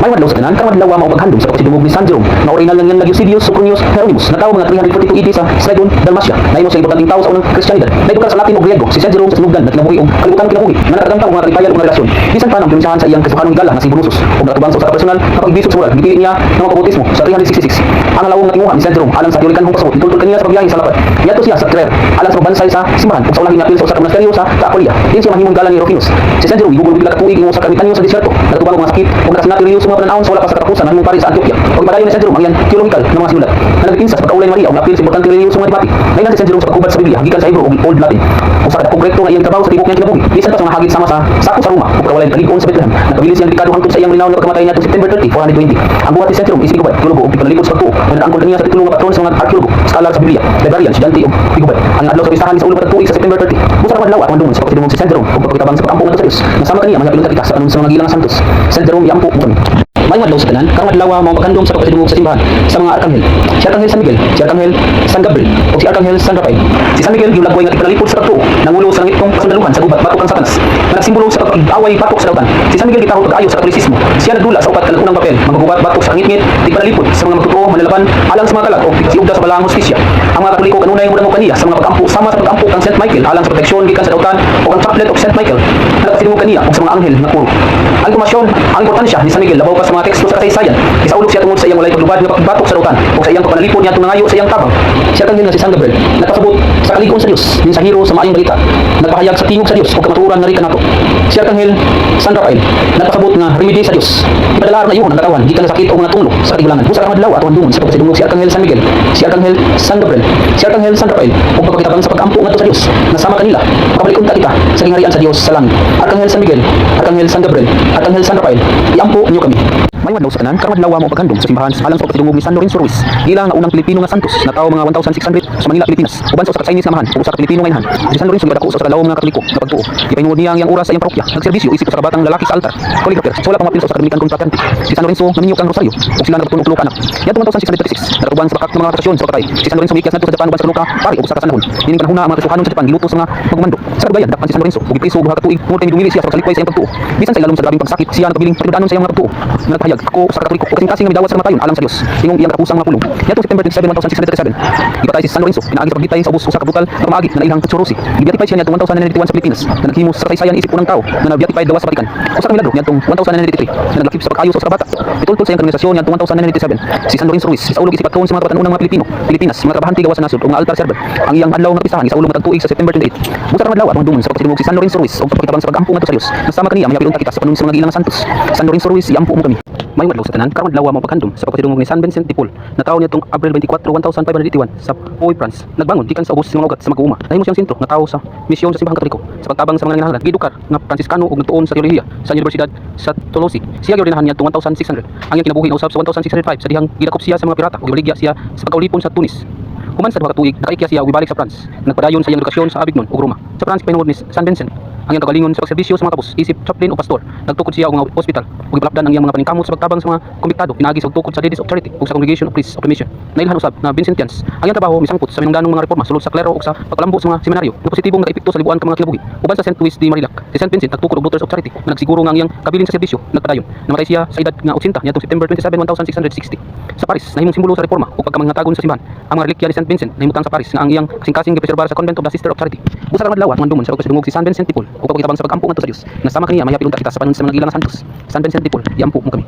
May madlaw sa tanan, karong adlaw mao paghandom sa pagsidungog ni San Jerome, na original lang yan Eusebius Sucronius Hieronymus, natawo mga 342 AD sa Sidon, Dalmatia. Nahimo sa importanteng tao sa unang Kristyanidad. Naibukar sa Latin o Griego, si San Jerome sa sinugdan na kinabuhi o kalibutan kinabuhi, na nakatagang tao mga kalipayan o mga relasyon. Bisan pa nang pinsahan sa iyang Kristohanong higala nga si Brutus, o nakatubang sa personal na pagbisog sa moral, gipili niya ng mga bautismo sa 366. Ang alawong natinguhan ni San Jerome alang sa teorikan hong pasabot, itultol kanina sa pagbiyahe sa lapad. Niadto siya sa Clare, alang sa pagbansay sa simbahan ug sa ulahing apil sa usa ka monasteryo sa Aquileia. Din siya mahimong galang ni Rufinus. Si San Jerome gugol bigla ka tuig mo sa kamitanyo sa desierto, nakatubang og mga sakit ug nakasinati relihiyoso mga pananahon sa wala pa sa katapusan mahimong pari sa Antioquia. Og padayon ni San Jerome ang iyang theological nga mga sinulat. Na nagpinsa sa pagkaulay Maria ug apil sa importanteng relihiyoso mga debate. Naingan si San Jerome sa pagkubad sa Biblia gikan sa Hebrew ug Old Latin. Ug sa kadakong rekto nga iyang trabaho sa tibok niyang kinabuhi. Bisan pa sa mga hagit sama sa sako sa Roma ug pagkawalay kaligon sa Bethlehem. Nakabilin siyang dekado hangtod sa iyang rinaw nga pagkamatay niya September 30, 420. Ang buhat ni San Jerome is Pigubay, teologo ug panalipod sa pagtuo. Nga angkol kaniya sa titulo nga patron sa mga arkeologo, scholar sa Biblia, librarian, estudyante ug Pigubay. Ang adlaw sa pistahan ni sa ulo patag tuig sa September 30. Busa ra madlaw at mandungon sa pagsidungog si San Jerome ug pagkitabang sa pag-ampo ngadto sa Dios. Nasama kaniya mahapilon ta kita sa anon sa mga gilang santos. San Jerome iampo mo kami. May madlaw sa tanan, karong adlaw mao paghandom sa pagsidungog sa simbahan sa mga arkanghel. Si Arkanghel San Miguel, si Arkanghel San Gabriel, o si Arkanghel San Rafael. Si San Miguel giulagway nga ipanalipod sa pagtuo, nangulo sa langit kong kasandaluhan sa gubat batok ang Satanas. Nga nagsimbolo sa pag-away batok sa dautan. Si San Miguel gitahod pag-ayo sa Katolisismo. Siya nagdula sa upat ka unang papel, magagubat batok sa ngit-ngit, ipanalipod sa mga magtutuo, manlalaban alang sa mga kalag o siugda sa balaang hustisya. Ang mga Katoliko kanunay murang kaniya sa mga pag-ampo sama sa pag-ampo kang Saint Michael alang sa proteksyon gikan sa dautan o ang chaplet of Saint Michael. Nagpasidungog kaniya o sa mga anghel nga puro. Ang impormasyon, ang importansya ni San Miguel labaw pa sa mga teksto sa kasaysayan. Isaulog siya tungod sa iyang walay paglubad nga pagbatok sa dautan o sa iyang pagpanalipod niya tunangayo sa iyang tabang. Siya kang nga si San Gabriel, nagpasabot sa kaligon sa Dios, din sa hero sa maayong balita, nagpahayag sa tingog sa Dios ug kamatuoran nga rika nato. Si Arkanghel San Rafael, nagpasabot nga remedy sa Dios. Ipadala na ihon ang katawan gikan sa sakit o mga tunglo sa katibulangan. Busa ra madlaw aton dungon sa pagsidungog si Arkanghel San Miguel, si Arkanghel San Gabriel, si Arkanghel San Rafael ug pagpakitabang sa pag-ampo ngadto sa Dios. Nasama kanila, kabalikon ta kita sa gingharian sa Dios sa langit. Arkanghel San Miguel, Arkanghel San Gabriel, Arkanghel San Rafael, iampo niyo kami. May madlaw sa tanan, karong adlaw mo paghandom sa simbahan alang sa pagsidungog ni San Lorenzo Ruiz. Gila nga unang Pilipino nga santos, natawo mga 1,600 sa Manila, Pilipinas. Uban sa usa ka Chinese nga mahan, ug usa ka Pilipino nga inahan. Si San Lorenzo gidako sa kalawom nga Katoliko nga pagtuo. Gipahinuod niya ang iyang oras sa iyang parokya, nagserbisyo isip sa kabatang lalaki sa altar. Calligrapher, wala pang mapil sa Dominican kontratyante. Si San Lorenzo naminyo kang rosaryo, ug sila nagtutunog tulo ka anak. Yadtong 1,636, natubang sa bakak ng mga okasyon sa patay. Si San Lorenzo mikyas ngadto sa Japan uban sa kanuka, pari ug sa kasanahon. Dining kanahuna ang mga Kristohanon sa Japan gilutos nga pagmando. Sa kabayan dakpan si San Lorenzo ug gipriso buha ka tuig, tungod kay dumili siya sa pagsalipay sa iyang pagtuo. Bisan sa ilalom sa grabing pagsakit, siya nagpabiling patinudanon sa iyang mga pagtuo. Nagpahayag ako sa Katoliko kasing nga midawat sa kamatayon alang sa Dios. Tingong iyang kapusang mga pulong. Yadtong September 27, 1637. Gipatay si San Lorenzo, pinaagi sa pagbitay sa ubos usa ka brutal nga pamaagi na nailhang Churusi. Gibiyatipay siya niadtong 1991 sa Pilipinas na naghimo sa kasaysayan isip unang tao na nabiyatipay gawas sa Vatican. Usa ka milagro niadtong 1993 na naglakip sa pag-ayo sa usa ka bata. Itultol sa iyang kanonisasyon niadtong 1997. Si San Lorenzo Ruiz isaulog isip patron sa mga kabataan-unang mga Pilipino, Pilipinas, mga trabahante gawas sa nasod o mga altar server. Ang iyang adlaw nga pistahan isaulog matag tuig sa September 28. Busa ra madlaw atong dumon sa pagsidungog si San Lorenzo Ruiz ug pagkitabang sa pag-ampo ngadto sa Dios. Nasama kaniya mayapilon ta kita sa panunon sa mga gilang santos. San Lorenzo Ruiz iampo mo kami. May madlaw sa tanan, karong adlaw mo paghandom sa pagsidungog ni San Vincent de Paul. Natawo niya tong Abril 24, 1581 sa Puy, France. Nagbangon gikan sa ubos sa mga ugat sa mag-uuma. Nahimo siyang sentro nga tawo sa misyon sa simbahang Katoliko sa pagtabang sa mga nanginahanglan. Gidukar nga Franciscano ug nagtuon sa teolohiya sa Universidad sa Toulouse. Siya giordinahan niya tong 1600. Ang iyang kinabuhi usab sa 1605 sa dihang gidakop siya sa mga pirata ug gibaligya siya sa pagkaulipon sa Tunis. Human sa duha ka tuig, nakaikya siya ug ibalik sa France. Nagpadayon sa iyang edukasyon sa Avignon ug Roma. Sa France pinungod ni San Vincent ang iyang kagalingon sa pagserbisyo sa mga kabus, isip chaplain o pastor. Nagtukod siya og mga ospital ug gipalapdan ang iyang mga paningkamot sa pagtabang sa mga kombiktado, pinaagi sa tukod sa Ladies of Charity ug sa Congregation of Priests of the Mission. Nailhan usab na Vincentians. Ang iyang trabaho misangkot sa minungdanong mga reforma sulod sa klero ug sa pagpalambo sa mga seminaryo na positibong nakaepekto sa libuan ka mga kinabuhi. Uban sa St. Louis de Marillac, si St. Vincent nagtukod og Daughters of Charity na nagsiguro nga ang iyang kabilin sa serbisyo nagpadayon. Namatay siya sa edad nga 80 niadtong September 27, 1660. Sa Paris, nahimong simbolo sa reforma ug pagkamangatagon sa simbahan. Ang mga relikya ni St. Vincent nahimutang sa Paris nga ang iyang kasing-kasing gipreserbar sa Convent of the Sister of Charity. Busa ra madlaw at mandumon sa pagsidungog si San Vincent de Paul ug pagkitabang sa pag-ampo ngadto sa Dios. Nasama kaniya mayapilon ta kita sa panon sa mga gilang santos. San Vincent de Paul, iampo mo kami.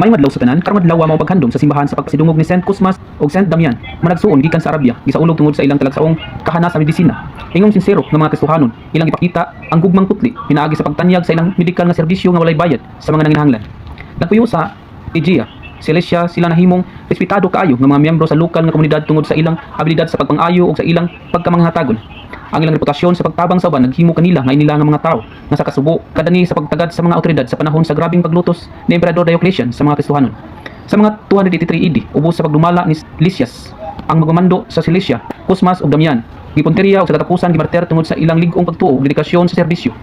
May madlaw sa tanan, karong adlaw mao paghandom sa simbahan sa pagsidungog ni Saint Cosmas ug Saint Damian. Managsuon gikan sa Arabia, gisaulog tungod sa ilang talagsaong kahana sa medisina. Ingong sinsero nga mga Kristohanon, ilang ipakita ang gugmang putli pinaagi sa pagtanyag sa ilang medikal nga serbisyo nga walay bayad sa mga nanginahanglan. Nagpuyo sa Aegea, Silesia sila nahimong respetado kaayo nga mga miyembro sa lokal nga komunidad tungod sa ilang abilidad sa pagpang-ayo ug sa ilang pagkamangatagon. Ang ilang reputasyon sa pagtabang sa uban naghimo kanila nga inila nga mga tao nga sa kasubo kadani sa pagtagad sa mga awtoridad sa panahon sa grabing paglutos ni Emperador Diocletian sa mga Kristohanon. Sa mga 283 AD, ubos sa pagdumala ni Lysias ang magmamando sa Cilicia, Cosmas ug Damian. Gipunteriya ug sa katapusan gimartir tungod sa ilang lig-ong pagtuo ug dedikasyon sa serbisyo.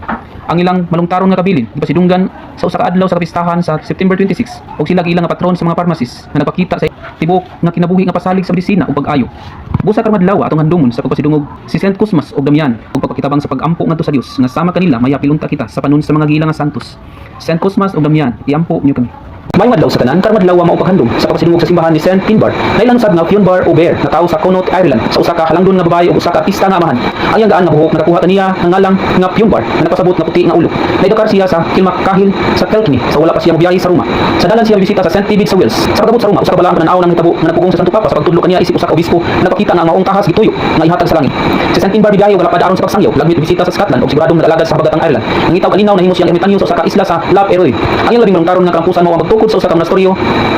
Ang ilang malungtaron nga kabilin gipasidunggan sa usa ka adlaw sa kapistahan sa September 26 ug sila ilang nga patron sa mga pharmacies nga nagpakita sa tibok nga kinabuhi nga pasalig sa medisina ug pag-ayo. Busa karong adlaw atong handumon sa pagpasidungog si Saint Cosmas ug Damian ug pagpakitabang sa pag-ampo ngadto sa Dios nga sama kanila mayapilon ta kita sa panon sa mga gilang nga santos. Saint Cosmas ug Damian, iampo niyo kami. May madlaw sa tanan karon madlaw mao paghandom sa pagpasidungog sa simbahan ni Saint Finbar. Nailansad nga Finbar o Bear na tawo sa Connaught, Ireland sa usa ka halangdon nga babaye ug usa ka artista nga amahan. Ang iyang gaan nga buhok nakakuha kaniya ang ngalang nga Finbar na nagpasabot nga puti nga ulo. Naidakar siya sa Kilmacahil sa Kilkenny sa wala pa siya mobiyahe sa Roma. Sa dalan siya bisita sa St. David sa Wales. Sa pagabot sa Roma usa ka balaang pananaw nang hitabo nga napugong sa Santo Papa sa pagtudlo kaniya isip usa ka obispo nagpakita nga ang maong kahas gituyo nga ihatag sa langit. Si Saint Finbar biyahe wala pa daron sa pagsangyaw lagmit bisita sa Scotland ug siguradong nag-alagad sa habagatang Ireland. Nangitaw kalinaw nahimo siyang ermitanyo sa usa ka isla sa Lap Eroe. Ang iyang labing malungkaron nga kampusan mao ang pagtukod sa usa ka monasteryo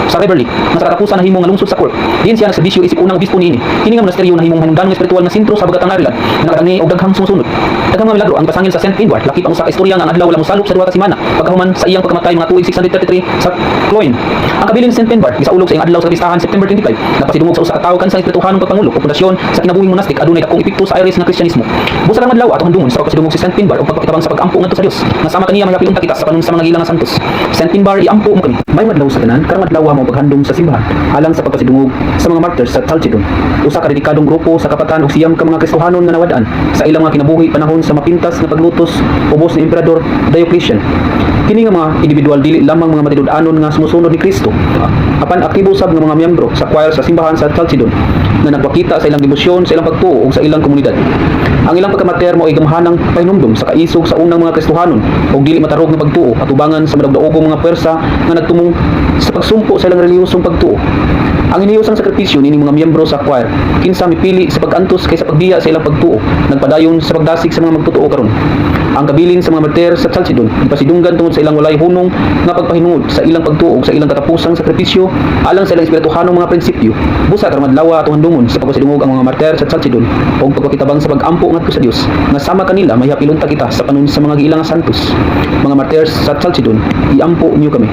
sa Reverley nga sa katapusan nahimo nga lungsod sa Cork. Diin siya nagserbisyo isip unang obispo niini. Kini nga monasteryo nahimong hinungdan nga espirituwal nga sentro sa habagatang Ireland nga nagani og daghang sumusunod. Daghang mga milagro ang pasangil sa Saint Finbar. Lakip ang usa ka istorya nga ang adlaw wala mosalop sa duha ka semana pagkahuman sa iyang pagkamatay mga tuig 633 sa Cloyne. Ang kabilin Saint Finbar gisaulog sa iyang adlaw sa listahan September 25 napasidungog sa usa ka tawo kansang espirituhanong pagpangulo o pundasyon sa kinabuhing monastik adunay dakong epekto sa Irish nga Kristyanismo. Busa lang adlaw atong handumon sa pagpasidungog si Saint Finbar o pagpakitabang sa pag-ampo ngadto sa Dios nga sama kaniya mahapilon ta kita sa panun sa mga gilang nga santos. Saint Finbar iampo mo kami. May madlaw sa tanan karong adlaw mo paghandom sa simbahan alang sa pagpasidungog sa mga martyrs sa Chalcedon. Usa ka dedikadong grupo sa kapatan ug siyam ka mga Kristohanon nga nawad-an sa ilang mga kinabuhi panahon sa mapintas nga paglutos ubos ni Emperador Diocletian. Kini nga mga individual dili lamang mga matinud-anon nga sumusunod ni Kristo apan aktibo sab nga mga miyembro sa choir sa simbahan sa Chalcedon na nagpakita sa ilang debosyon sa ilang pagtuo ug sa ilang komunidad. Ang ilang pagkamater mo ay gamhanang pahinumdum sa kaisog sa unang mga Kristohanon ug dili matarog nga pagtuo at ubangan sa madagdaogong mga pwersa nga nagtumong sa pagsumpo sa ilang relihiyosong pagtuo. Ang iniyosang sakripisyo nining mga miyembro sa choir kinsa mipili sa pag-antos kaysa pagbiya sa ilang pagtuo nagpadayon sa pagdasig sa mga magtutuo karon. Ang kabilin sa mga martir sa Chalcedon ipasidunggan tungod sa ilang walay hunong nga pagpahinungod sa ilang pagtuo ug sa ilang katapusang sakripisyo alang sa ilang espirituhanong mga prinsipyo. Busa karong adlaw atong handumon sa pagpasidungog ang mga martir sa Chalcedon ug pagpakitabang sa pag-ampo ngadto sa Dios nga sama kanila mahapilon ta kita sa panun sa mga giilang nga santos. Mga martyrs sa Chalcedon, iampo niyo kami.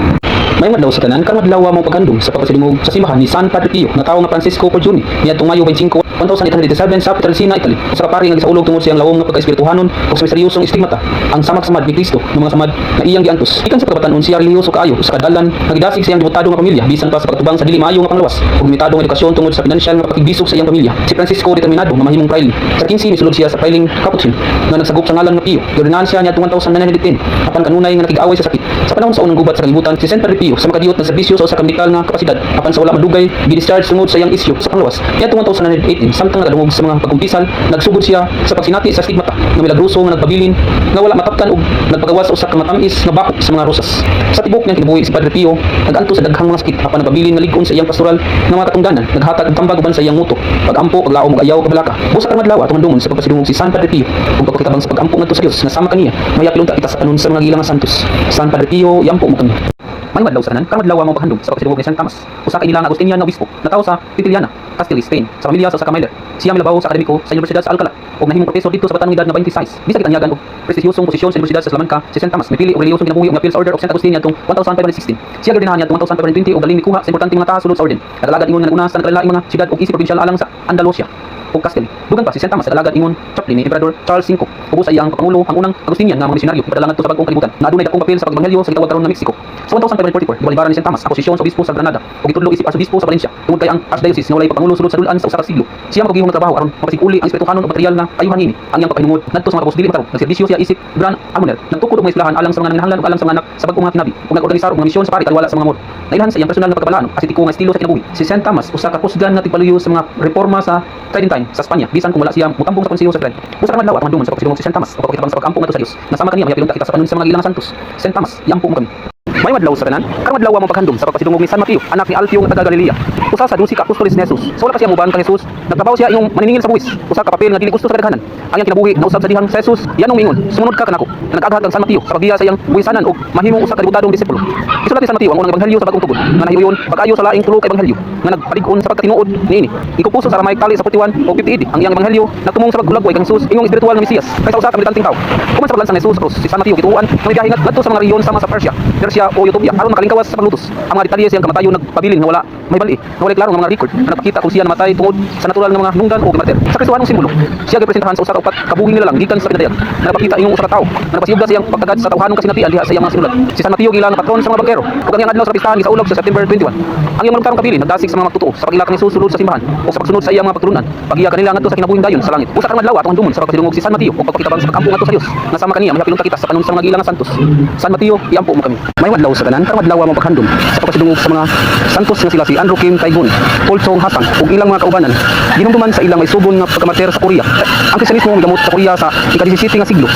May madlaw sa tanan karong adlaw mo paghandom sa pagpasidungog sa simbahan ni San Padre Pio nga tawo nga Francisco Forgione niadtong Mayo 25, 1887 sa Petrelcina, Italy. Usa ka pari nga gisaulog tungod sa iyang lawom nga pagka-espirituhanon ug sa misteryosong estigmata ang samad-samad ni Kristo ng mga samad nga iyang giantos. Ikan sa pagkabatan-on siya relihiyoso kaayo sa kadalan nga gidasig sa iyang debutado nga pamilya bisan pa sa pagtubang sa dili maayo nga panglawas ug limitado nga edukasyon tungod sa pinansyal nga pakigbisog sa iyang pamilya. Si Francisco determinado nga mahimong praile. Sa 15 misulod siya sa prailing Capuchin nga nagsagop sa ngalan nga Pio. Giordinahan siya niadtong 1910 apan kanunay nga nakig-away sa sakit. Sa panahon sa unang gubat sa kalibutan si San Padre Pio sa makadiyot ng serbisyo sa usa ka medikal nga kapasidad apan sa wala madugay gi-discharge tungod sa iyang isyu sa panglawas. Niadtong 1918 samtang nakadungog sa mga pagkumpisal nagsugod siya sa pagsinati sa stigmata nga milagruso nga nagpabilin nga wala mataptan ug nagpagawas sa usa ka matamis nga bakok sa mga rosas. Sa tibok niyang kinabuhi si Padre Pio naganto sa daghang mga sakit apan nagpabilin nga lig-on sa iyang pastoral nga mga katungdanan naghatag og tambag uban sa iyang muto pagampo paglaom ug ayaw kabalaka. Busa karong adlaw atong handumon sa pagpasidungog si San Padre Pio ug pagpakitabang sa pagampo ngadto sa Dios nga sama kaniya mahapilon ta kita sa panun sa mga gilang nga santos. San Padre Pio iampo mo kami. May madlaw sa tanan karong adlaw mo paghandom sa pagpasidungog ni San Tomas usa ka inilang Agustinian nga obispo natawo sa Titiliana, Castile, Spain sa pamilya sa usa ka miner. Siya milabaw sa akademiko sa Universidad sa Alcalá ug nahimong professor dito sa batang edad nga 26. Bisa gitanyagan og prestigyosong posisyon sa Universidad sa Salamanca si San Tomas mipili og relihiyosong kinabuhi ug napil sa Order of St. Augustine adtong 1516. Siya giordinahan niadtong 1520 ug galing mikuha sa importanteng mga taas sulod sa orden. Nag-alagad ingon nga naguna sa nakalaing mga siyudad ug isip probinsyal alang sa Andalusia ug Castile. Dugan pa si Saint Thomas nag-alagad ingon chaplain ni Emperador Charles V. Ubos sa iyang pangulo ang unang Agustinian nga mga misyonaryo ipadala ngadto sa bagong kalibutan. Naadunay dakong papel sa pagbanghelyo sa gitawag karon nga Mexico. Sa 1544 gibalibaran ni Saint Thomas ang posisyon sa obispo sa Granada ug gitudlo isip arsobispo sa Valencia tungod kay ang archdiocese nga walay pangulo sulod sa dulan sa usa ka siglo. Siya magugihong nga trabaho aron mapasiguli ang espirituhanon ug material nga ayuhan niini. Ang iyang pagpanungod ngadto sa mga kapos dili matarong nagserbisyo siya isip Grand Almoner nagtukod og mga islahan alang sa mga nanginahanglan ug alang sa mga anak sa bagong mga kinabi ug nag-organisar og mga misyon sa pari taliwala sa mga moro. Nailhan sa iyang personal nga pagkabalaan asitiko nga estilo sa kinabuhi. Si Saint Thomas usa ka kusgan nga tigpaluyo sa mga reforma sa Tridentine sa Espanya bisan kung wala siya mutambong sa konseyo sa Trident. Usa ka madlaw atong handumon sa pagsidungog si Saint Thomas ug pagkitabang sa pag-ampo ngadto sa Dios nga sama kaniya mahapilon ta kita sa panun sa mga ilang santos. Saint Thomas iampo mo kami. May madlaw sa tanan karong adlaw mo paghandom sa pagpasidungog ni San Mateo anak ni Alfeo nga taga Galilea. Usa sa 12 ka apostoles ni Jesus. Sa wala pa siya moban kang Jesus nagtrabaho siya yung maniningil sa buwis. Usa ka papel nga dili gusto sa kadaghanan. Ang iyang kinabuhi nausab sa dihang sa Jesus yanong mingon sumunod ka kanako na nag-aghat kang San Mateo sa paggiya sa iyang buwisanan ug mahimong usa ka debutadong disipulo. Isulat ni San Mateo ang unang ebanghelyo sa bagong tugon nga nahiuyon pag-ayo sa laing tulo ka ebanghelyo nga nagpalig-on sa pagkatinuod niini. Ikupuso sa Aramaic tali sa 41 o 50 AD ang iyang ebanghelyo nagtumong sa pagkulagway kang Jesus ingong espiritual nga Mesiyas kaysa usa ka militanteng tao. Kuman sa paglansang ni Jesus sa krus si San Mateo gituuan nga biyahe ngadto sa mga rehiyon sama sa Persia o Ethiopia aron makalingkawas sa paglutos. Ang mga detalye siyang kamatayon nagpabilin nga wala may bali nga wala klaro nga mga record nga nagpakita kung siya namatay tungod sa natural nga mga hinungdan o gimartir. Sa Kristohanong simbolo siya gipresentahan sa usa ka upat kabuhing nilalang gikan sa pinadayag nga nagpakita ingong usa ka tawo nga napasiyugda siyang pagkagad sa tawhanong kasinatian diha sa iyang mga sinulat. Si San Mateo gila nga patron sa mga bangkero ug ang iyang adlaw sa pistahan gisaulog sa September 21. Ang iyang malungkarong kabilin nagdasig sa mga magtutuo sa pagila ni Jesus sulod sa simbahan o sa pagsunod sa iyang mga pagtulunan paggiya kanila ngadto sa kinabuhing dayon sa langit. Usa karong adlaw atong handumon sa pagpasidungog si San Mateo ug pagpakitabang sa pag-ampo ngadto sa Dios nga sama kaniya mahapilon ta kita sa panun sa mga gilang nga santos. San Mateo iampo mo kami. May madlaw adlaw sa tanan, karong adlaw mo paghandom sa pagpasidungog sa mga santos nga sila si Andrew Kim Taigun, Paul Chong Hasang ug ilang mga kaubanan. Ginumduman sa ilang may subon nga pagkamater sa Korea. Ang Kristiyanismo migamot sa Korea sa ika-17 nga siglo.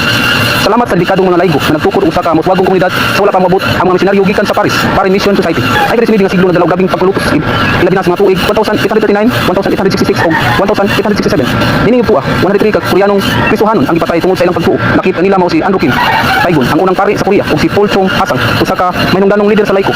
Salamat sa dedikadong mga laygo na nagtukod usa ka moswagong komunidad sa wala pang mabot ang mga misyonaryo gikan sa Paris, Foreign Mission Society. Ay kanisinid nga siglo na dalaw gabing pagkulutos ilabi na sa mga tuig 1839, 1866 ug 1867. Dining tuwa 103 ka Koreanong Kristohanon ang gipatay tungod sa ilang pagtuo. Nakita nila mao si Andrew Kim Taigun, ang unang pari sa Korea, ug si Paul Chong Hasang, usa ka mahinungdanong leader sa layko.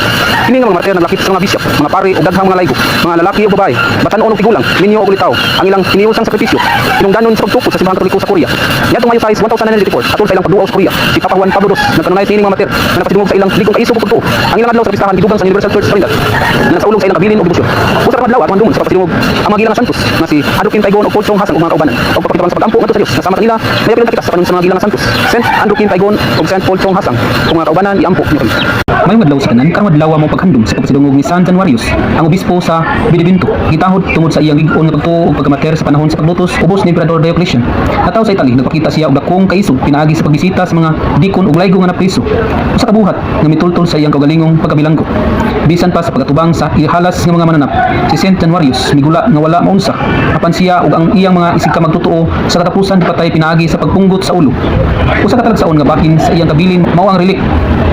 Kini nga mga martir naglakip sa mga bishop, mga pari ug daghang mga laygo, mga lalaki ug babae, batan-on ug tigulang, minyo ug litaw, ang ilang hiniusang sakripisyo, hinungdanon sa pagtukod sa simbahan katoliko sa Korea. Niadtong Mayo 6, 1994, atol sa ilang pagduaw sa Korea, si Papa Juan Pablo II nagkanunay sa ining mga martir na napasidungog sa ilang ligong kaisog ug pagtuo. Ang ilang adlaw sa pistahan gidugang sa Universal Church sa Trinidad, na nasa ulong sa ilang kabilin ug debosyon. Usa ka adlaw at dumon sa pagpasidungog ang mga gilang santos na si Andrew Kim Taigun ug Paul Chong Hasang ug mga kaubanan. Og pagpakita sa pag-ampo ngadto sa Dios, nasama kanila may pinagkita sa kanon sa mga gilang santos. Saint Andrew Kim Taigun ug Saint Paul Chong Hasang ug mga kaubanan iampo niyo kami. May madlaw sa tanan, karong adlaw mo paghandom sa pagpasidungog ni San Januarius, ang obispo sa Benevento, gitahod tungod sa iyang lig-on nga pagtuo ug pagkamater sa panahon sa paglutos ubos ni Emperador Diocletian. Nataw sa Italy, nagpakita siya og dakong kaisog pinaagi sa pagbisita sa mga dikon ug laygo nga napriso. Usa ka buhat nga mitultol sa iyang kaugalingong pagkabilanggo. Bisan pa sa pagkatubang sa ihalas nga mga mananap, si Saint Januarius migula nga wala maunsa apan siya ug ang iyang mga isig ka magtutuo sa katapusan patay pinaagi sa pagpunggot sa ulo. Usa ka talagsaon nga bahin sa iyang kabilin mao ang relik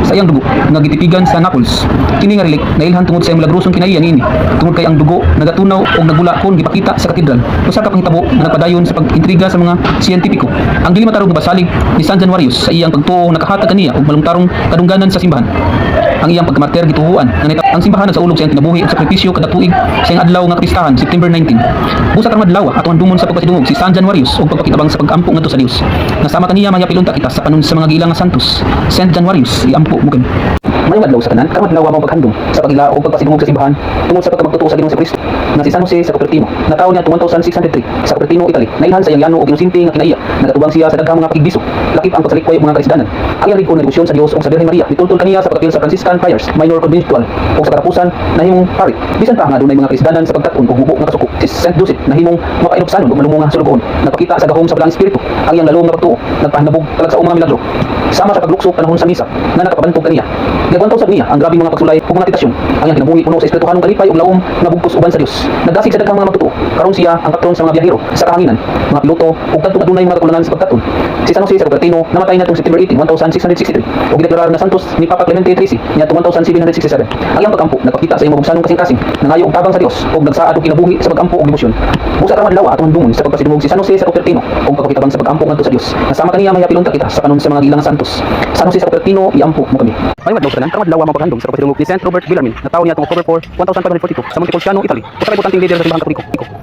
sa iyang dugo nga gitipigan sa Naples. Kini nga relik nailhan tungod sa iyang milagrosong kinaiya niini, tungod kay ang dugo nagatunaw og nagula kon gipakita sa katedral. Usa ka panghitabo nga nagpadayon sa pag-intriga sa mga siyentipiko. Ang dili matarong nga basalig ni San Januarius sa iyang pagtuo nakahatag kaniya og malungtarong kadungganan sa simbahan. Ang iyang pagkamater gituhuan ang simbahan sa ulog sa iyang kinabuhi ug sakripisyo kada tuig sa iyang adlaw nga kapistahan September 19. Busa karong adlaw atong dumon sa pagpasidungog si San Januarius ug pagpakitabang sa pag-ampo ngadto sa Dios. Nasama kaniya mahiyapilunta kita sa panon sa mga gilang nga santos. Saint Januarius iampo mo kami. May madlaw sa tanan, karong adlaw mo paghandom sa pagila ug pagpasidungog sa simbahan tungod sa pagkamagtuo sa Ginoong Kristo na si San Jose sa Cupertino. Natawo niya 1603 sa Cupertino, Italy. Nailhan sa iyang yano ug inusinti nga kinaiya. Nagatubang siya sa daghang mga pakigbiso. Lakip ang pagsalikway ug mga kaisdanan. Ang iyang lig-on nga debosyon sa Dios ug sa Birhen Maria mitultol kaniya sa pagapil sa Franciscan Friars, minor conventual ug sa katapusan nahimong pari. Bisan pa nga dunay mga kaisdanan sa pagkat-on ug hubo nga kasuko. Si Saint Joseph nahimong makainupsanon ug malumong nga sulugoon. Nagpakita sa gahom sa Blang Espiritu ang iyang lalong nga pagtuo. Nagpahanabog talagsaong mga milagro. Sama sa pagluksok panahon sa misa na nakapabantog kaniya. Gagwantaw sa niya ang grabing mga pagsulay ug mga titasyon. Ang iyang kinabuhi puno sa espirituhanong kalipay ug laom nga bugtos uban sa Dios. Nagdasig sa daghang mga magtuo. Karon siya ang patron sa mga biyahero sa kahanginan, mga piloto ug kadtong adunay mga kakulangan sa pagkaton. Si San Jose sa Cupertino namatay natong September 18, 1663 ug gideklarar na santos ni Papa Clemente XIII niadtong 1767. Ang iyang pag-ampo nagpakita sa iyang mabugsanong kasing-kasing nangayo og tabang sa Dios ug nagsaad og kinabuhi sa pag-ampo ug debosyon. Busa karong adlaw atong dumon sa pagpasidungog si San Jose sa Cupertino ug pagpakitabang sa pag-ampo ngadto sa Dios. Nasama kaniya mahiyapilunta kita sa panon sa mga gilang santos. San Jose sa Cupertino iampo mo kami. May madlaw sa tanan, karong adlaw mo paghandom sa pagpasidungog ni Saint Robert Bellarmine natawo niya October 4, 1542 sa Montepulciano, Italy. Usa ka importanteng leader sa simbahan katoliko.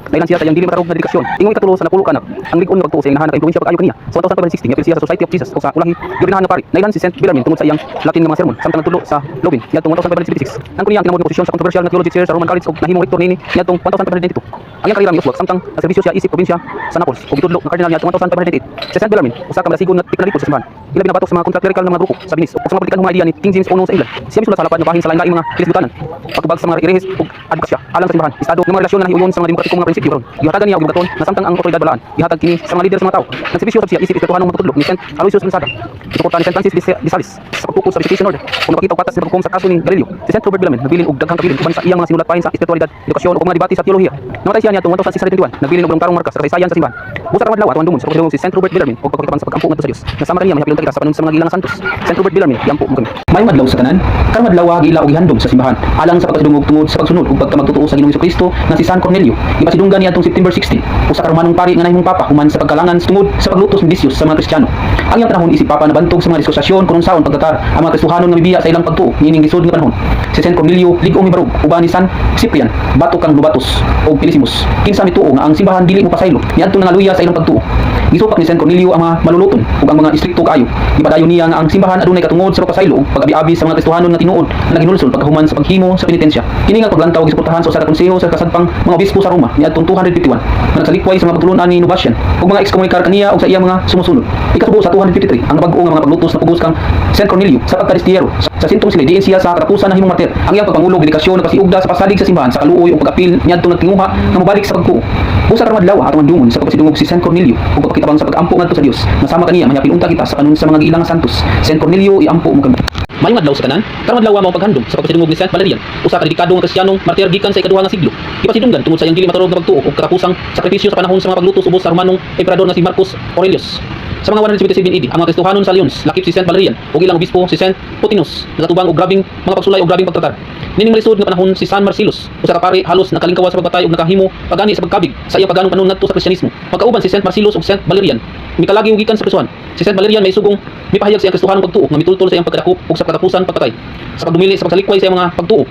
Dahil siya sa iyang dili matarong na dedikasyon. Ingong ikatulo sa napulo kanak. Ang lig-on nga pagtuo sa iyang nahanag impluwensya pag-ayo kaniya. Sa 1560 nga siya sa Society of Jesus o sa ulahi gobernador nga pari. Nailan si Saint Bellarmine tungod sa iyang Latin nga mga sermon samtang nagtulo sa Lubin niadtong 1576. Ang kaniya kinamod nga posisyon sa controversial nga theology chair sa Roman College ug nahimong rektor niini niadtong 1592. Ang iyang karera miuswag samtang nagserbisyo siya isip probinsya sa Naples ug gitudlo nga kardinal niadtong 1598. Si Saint Bellarmine usa ka malasigon nga tiknalipod sa simbahan. Ilabi na batok sa mga kontra-clerical nga mga grupo sa Venice ug sa mga politikan nga idea ni King James I sa England. Siya misulat sa lapad nga bahin sa lain-laing mga kilisbutanan. Pagtubag sa mga irehis ug advokasya alang sa simbahan. Estado nga mga relasyon na nahiuyon sa mga demokratikong mga prinsipyo ron. Gihatagan niya og bugaton na samtang ang otoridad balaan. Gihatag kini sa mga leader sa mga tao. Nagserbisyo siya isip espirituhanong matutudlo ni Saint Aloysius Gonzaga. Suporta ni Saint Francis de Sales sa pagtukod sa visitation order. Kung napakita og patas sa paghukom sa kaso ni Galileo. Si Saint Robert Bellarmine nagbilin og daghang kabilin uban sa iyang mga sinulat pahin sa espiritualidad, edukasyon ug mga debate sa teolohiya. Namatay siya niadtong 1621. Nagbilin og voluntarong marka sa kasaysayan sa simbahan. Busa karong adlaw atong dumon sa pagpasidungog si Saint Robert Bellarmine ug pagpakitabang sa pag-ampo ngadto sa Dios. Nasama kaniya mahapilon kita sa panon sa mga gilang santos. Saint Robert Bellarmine iampo mo kami. May madlaw sa tanan, karong adlaw giila og gihandom sa simbahan alang sa pagpasidungog tungod sa pagsunod ug pagkamagtutuo sa Ginoong Kristo na si San Cornelio. Ipasidunggan niya atong September 16. Usa ka Romanong pari nga nahimong papa human sa pagkalangan tungod sa paglutos ng bisyos sa mga Kristiyano. Ang iyang panahon isip papa nabantog sa mga diskusyasyon kung unsaon pagkatar ang mga Kristohanon nga mibiya sa ilang pagtuo niining lisod nga panahon. Si Saint Cornelio lig-ong mibarog uban ni San Cyprian, batok kang Lubatos ug Pilisimus. Kinsa mituo nga ang simbahan dili mo pasaylo niadto nangaluya sa ilang pagtuo. Gisupak ni Saint Cornelio ang mga maluluton ug ang mga istrikto kaayo. Ipadayon niya nga ang simbahan adunay katungod sa pagpasaylo ug pag-abi-abi sa mga Kristohanon nga tinuod na naginulsol pagkahuman sa paghimo sa penitensya. Kini nga paglantaw gisuportahan sa usa ka konseho sa kasadpang mga obispo sa Roma niadtong 251 nga nagsalikway sa mga pagtulunan ni Novatian ug mga ekskomunikar kaniya ug sa iyang mga sumusunod. Ikasubo sa 253 ang nabag-o nga mga paglutos na pugos kang Saint Cornelio sa pagkaristiyero Sa sintong sila diin siya sa katapusan na himong martir. Ang iyang pagpangulo dedikasyon nagpasiugda sa pasalig sa simbahan sa kaluoy ug pag-apil niadto nagtinguha nga mobalik sa pagtuo. Busa karon adlaw atong andungon sa pagpasidungog si San Cornelio ug pagpakitabang sa pag-ampo ngadto sa Dios. Nasama kaniya mayapil unta kita sa kanun sa mga gilang santos. San Cornelio iampo mo kami. Mayong adlaw sa tanan, karong adlaw mao paghandom sa pagpasidungog ni Saint Valerian, usa ka dedikado nga Kristiyanong martir gikan sa ikaduha nga siglo. Ipasidunggan tungod sa iyang dili maturog nga pagtuo ug katapusang sakripisyo sa panahon sa mga paglutos ubos sa Romanong emperador nga si Marcus Aurelius. Sa mga 177 AD, ang mga Kristohanon sa Lyons lakip si Saint Valerian ug ilang obispo si Saint Putinus nagatubang og grabing mga pagsulay ug grabing pagtratar. Nining malisod nga panahon si San Marcellus, usa ka pari halos nakalingkawas sa pagpatay ug nakahimo pagani sa pagkabig sa iyang paganong panunadto sa Kristyanismo. Magkauban si Saint Marcellus ug Saint Valerian, mikalagi gikan sa prisuhan. Si Saint Valerian may sugong mipahayag sa iyang Kristohanong pagtuo nga mitultol sa iyang pagkadakop ug sa katapusan pagpatay. Sa pagdumili sa pagsalikway sa iyang mga pagtuo,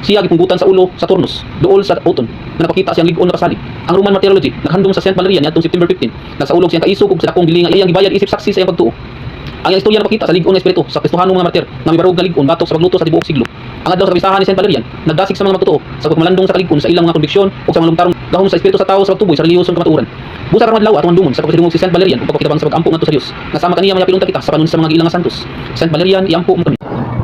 siya gipunggutan sa ulo sa Turnus, duol sa Auton, na napakita siyang lig-on na pasalig. Ang Roman Martyrology naghandom sa Saint Valerian niadtong September 15, nagsaulog siyang kaisog ug sa dakong dili nga iyang gibayad isip saksi sa iyang pagtuo. Ang iyang istorya napakita sa lig-on nga espiritu sa Kristohanong mga martir nga mibarog nga lig-on batok sa pagluto sa tibuok siglo. Ang adlaw sa kabisahan ni Saint Valerian nagdasig sa mga magtuo sa pagmalandong sa kalig-on sa ilang mga konbiksyon ug sa mga lungtarong gahom sa espiritu sa tao sa pagtuboy sa relihiyosong kamatuoran. Busa karong adlaw atong andungon sa pagpasidungog si Saint Valerian ug pagpakitabang sa pag-ampo ngadto sa Dios. Nasama kaniya mayapil unta kita sa panun sa mga gilang nga santos. Saint Valerian iampo mo kami.